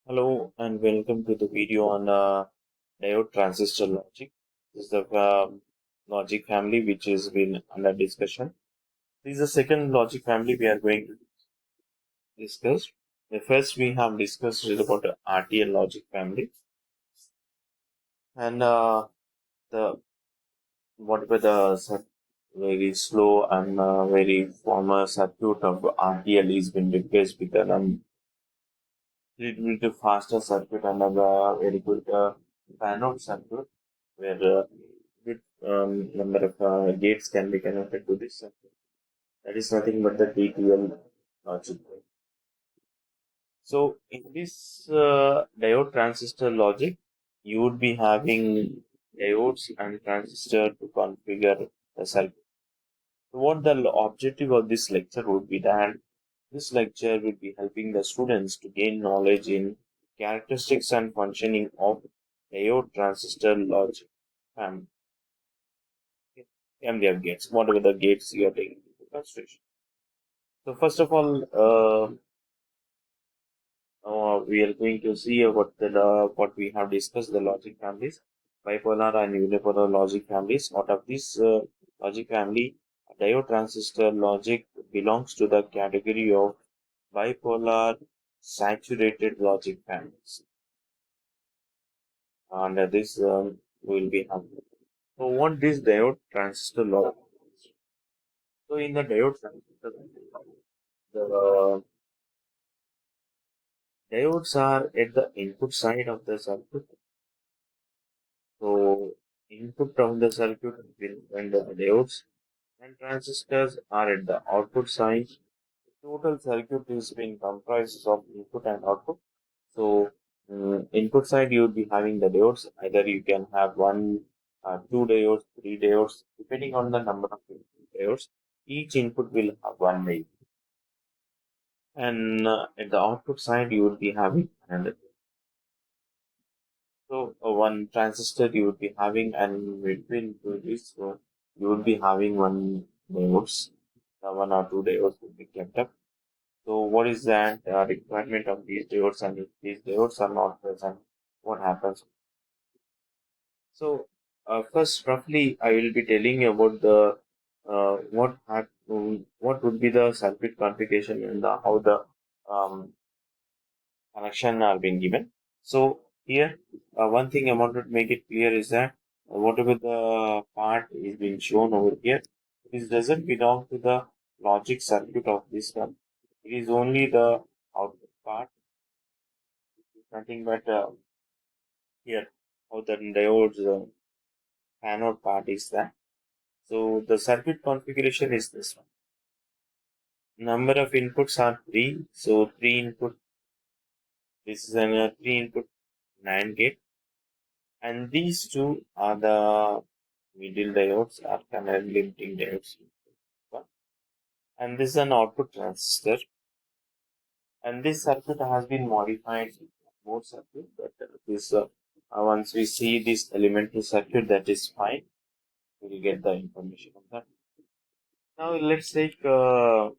Hello and welcome to the video on diode transistor logic. This is the logic family which has been under discussion. This is the second logic family we are going to discuss. The first we have discussed is about the RTL logic family, and the whatever the very slow and very former circuit of RTL is been replaced with a little bit faster circuit and a very good fan-out circuit where good number of gates can be connected to this circuit. That is nothing but the DTL logic. So in this diode transistor logic, you would be having diodes and transistor to configure the circuit. So what the objective of this lecture would be that this lecture will be helping the students to gain knowledge in characteristics and functioning of diode transistor logic family. MDF gates, whatever the gates you are taking into consideration. So first of all, we are going to see about what we have discussed, the logic families, bipolar and unipolar logic families. Out of this logic family, diode transistor logic belongs to the category of bipolar saturated logic families. And this will be handled. So what is diode transistor logic? So in the diode transistor, the diodes are at the input side of the circuit. So input of the circuit will and the diodes and transistors are at the output side. Total circuit is being comprised of input and output. So input side you would be having the diodes. Either you can have one, two diodes, three diodes, depending on the number of diodes. Each input will have one diode. And at the output side you would be having another. So one transistor you would be having, and between this, you would be having one diodes. The one or two diodes will be kept up. So what is that requirement of these diodes, and if these diodes are not present, what happens? So first, roughly, I will be telling you about the what would be the circuit configuration and how the connection are being given. So here, one thing I wanted to make it clear is that whatever the part is being shown over here, this doesn't belong to the logic circuit of this one. It is only the output part. Nothing but here how the diodes anode part is that. So the circuit configuration is this one. Number of inputs are three. So three input. This is a three input NAND gate. And these two are the middle diodes or canal limiting diodes. And this is an output transistor. And this circuit has been modified more circuit, but this once we see this elementary circuit, that is fine. We will get the information on that. Now let's take there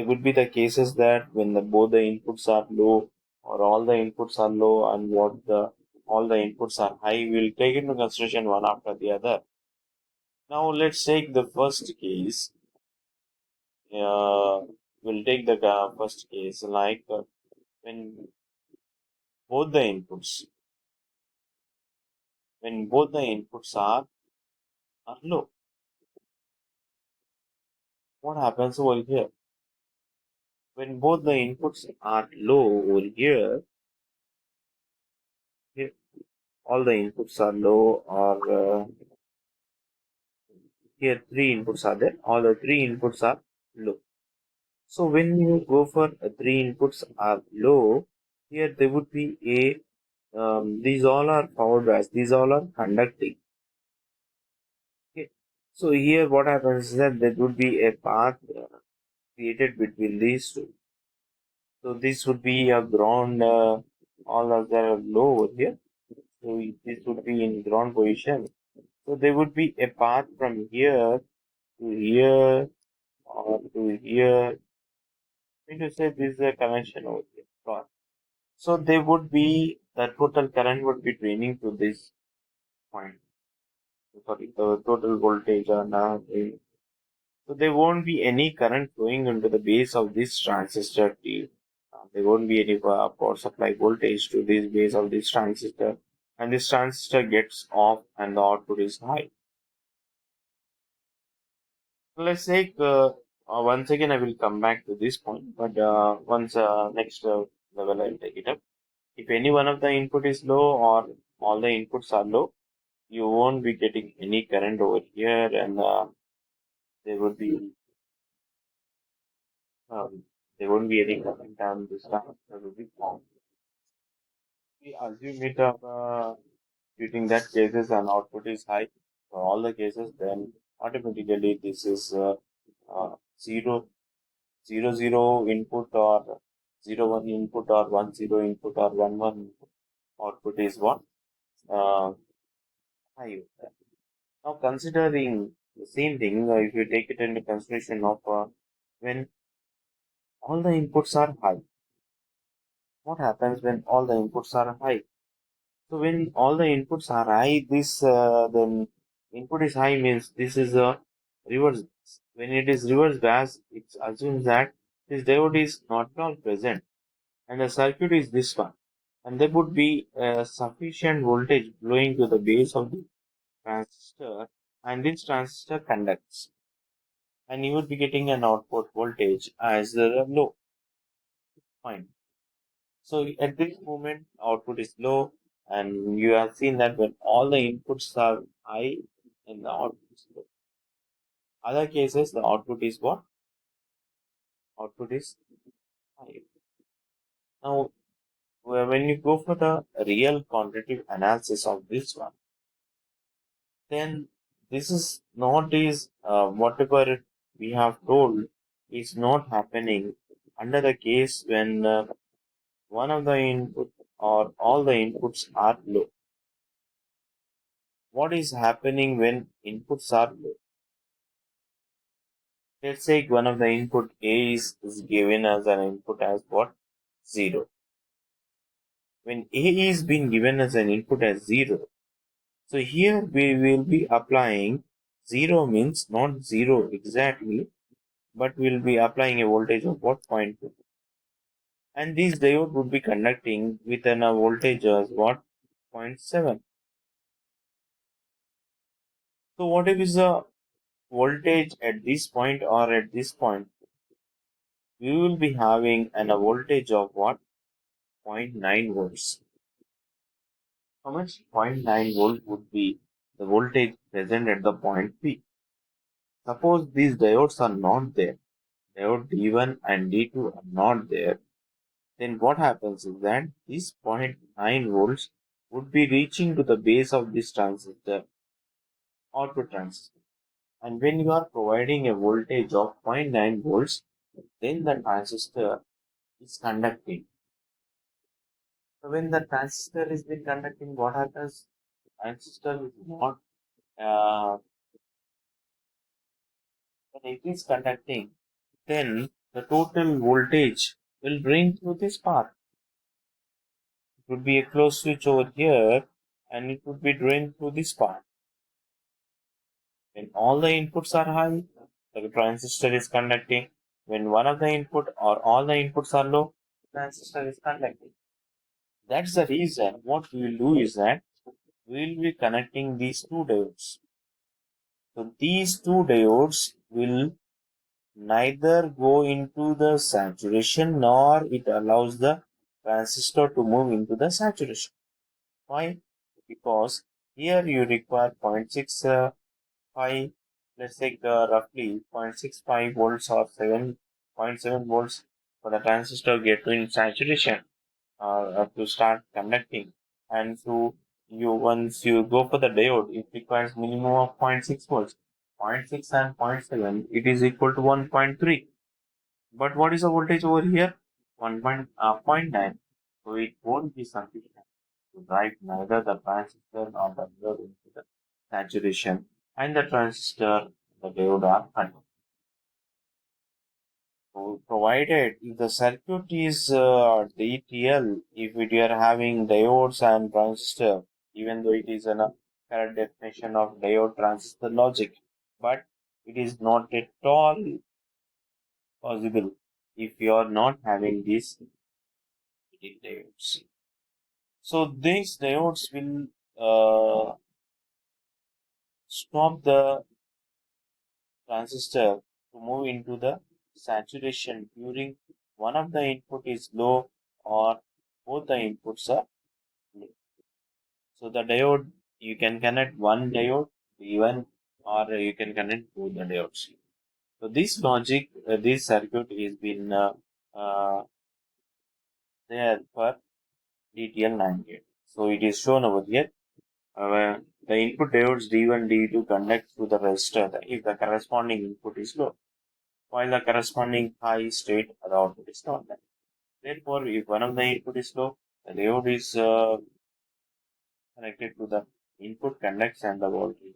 would be the cases that when both the inputs are low or all the inputs are low and all the inputs are high, we'll take into consideration one after the other. Now let's take the first case. We'll take the first case like when both the inputs are low. What happens over here? When both the inputs are low over here, all the inputs are low, or here three inputs are there, all the three inputs are low. So when you go for three inputs are low, here there would be these all are power bias, these all are conducting. Okay. So here what happens is that there would be a path created between these two. So this would be a ground, all of them are low over here. So this would be in ground position. So there would be a path from here to here or to here. I mean to say this is a connection over here. So they would be the total current would be draining to this point. Sorry, the total voltage are now draining. So there won't be any current flowing into the base of this transistor T. There won't be any power supply voltage to this base of this transistor, and this transistor gets off and the output is high. Let's take once again I will come back to this point, but once next level I will take it up. If any one of the input is low or all the inputs are low, you won't be getting any current over here, and there would be there won't be any current and this transistor will be formed. We assume it using that cases and output is high for all the cases, then automatically this is zero zero zero input or 0 1 input or 1 0 input or 1 1 input. Output is what high. Now considering the same thing, if you take it into consideration of when all the inputs are high, what happens when all the inputs are high? So when all the inputs are high, this then input is high means this is a reverse bias. When it is reverse bias, it assumes that this diode is not at all present and the circuit is this one. And there would be sufficient voltage flowing to the base of the transistor, and this transistor conducts. And you would be getting an output voltage as the low point. So at this moment, output is low, and you have seen that when all the inputs are high, and the output is low. Other cases, the output is what? Output is high. Now, when you go for the real quantitative analysis of this one, then this is not is whatever we have told is not happening under the case when one of the input or all the inputs are low. What is happening when inputs are low? Let's say one of the input A is given as an input as what? 0. When A is being given as an input as 0, so here we will be applying 0 means not 0 exactly, but we'll be applying a voltage of what? 0.2. And this diode would be conducting with a voltage as what? 0.7. So what if is the voltage at this point or at this point? We will be having a voltage of what? 0.9 volts. How much? 0.9 volt would be the voltage present at the point P. Suppose these diodes are not there, diode D1 and D2 are not there, then what happens is that this 0.9 volts would be reaching to the base of this transistor, output transistor. And when you are providing a voltage of 0.9 volts, then the transistor is conducting. So when the transistor is been conducting, what happens? Transistor is not when it is conducting, then the total voltage will bring through this path. It would be a closed switch over here, and it would be drained through this part. When all the inputs are high, the transistor is conducting. When one of the input or all the inputs are low, the transistor is conducting. That's the reason what we will do is that we will be connecting these two diodes. So these two diodes will neither go into the saturation nor it allows the transistor to move into the saturation. Why? Because here you require 0.65, let's take roughly 0.65 volts or 7.7 volts for the transistor get to in saturation to start conducting. And so once you go for the diode, it requires minimum of 0.6 volts. 0.6 and 0.7, it is equal to 1.3. But what is the voltage over here? 1.9. So it won't be sufficient to drive neither the transistor nor the diode into the saturation, and the transistor, the diode are conducting. So provided if the circuit is DTL, if we are having diodes and transistor, even though it is a correct definition of diode transistor logic, but it is not at all possible if you are not having these diodes. So these diodes will stop the transistor to move into the saturation during one of the input is low or both the inputs are low. So the diode, you can connect one diode even, or you can connect both the diodes. So this logic, this circuit is been there for DTL 9 gate. So it is shown over here. The input diodes D1, D2 conduct through the resistor if the corresponding input is low, while the corresponding high state the output is not there. Therefore, if one of the input is low, the diode is connected to the input conducts and the voltage.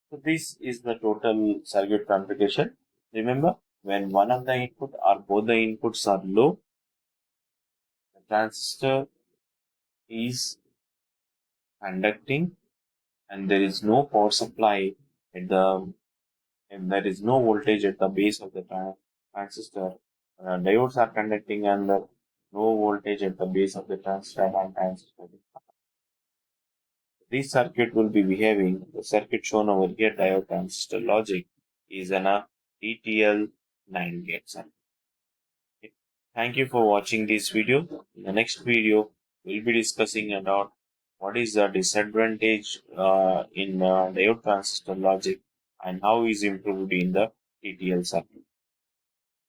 So this is the total circuit configuration. Remember, when one of the input or both the inputs are low, the transistor is conducting and there is no power supply at the and there is no voltage at the base of the transistor. Diodes are conducting and no voltage at the base of the transistor and transistor. This circuit will be behaving. The circuit shown over here, diode transistor logic, is an DTL 9 gate circuit. Okay. Thank you for watching this video. In the next video, we'll be discussing about what is the disadvantage in diode transistor logic and how is improved in the DTL circuit.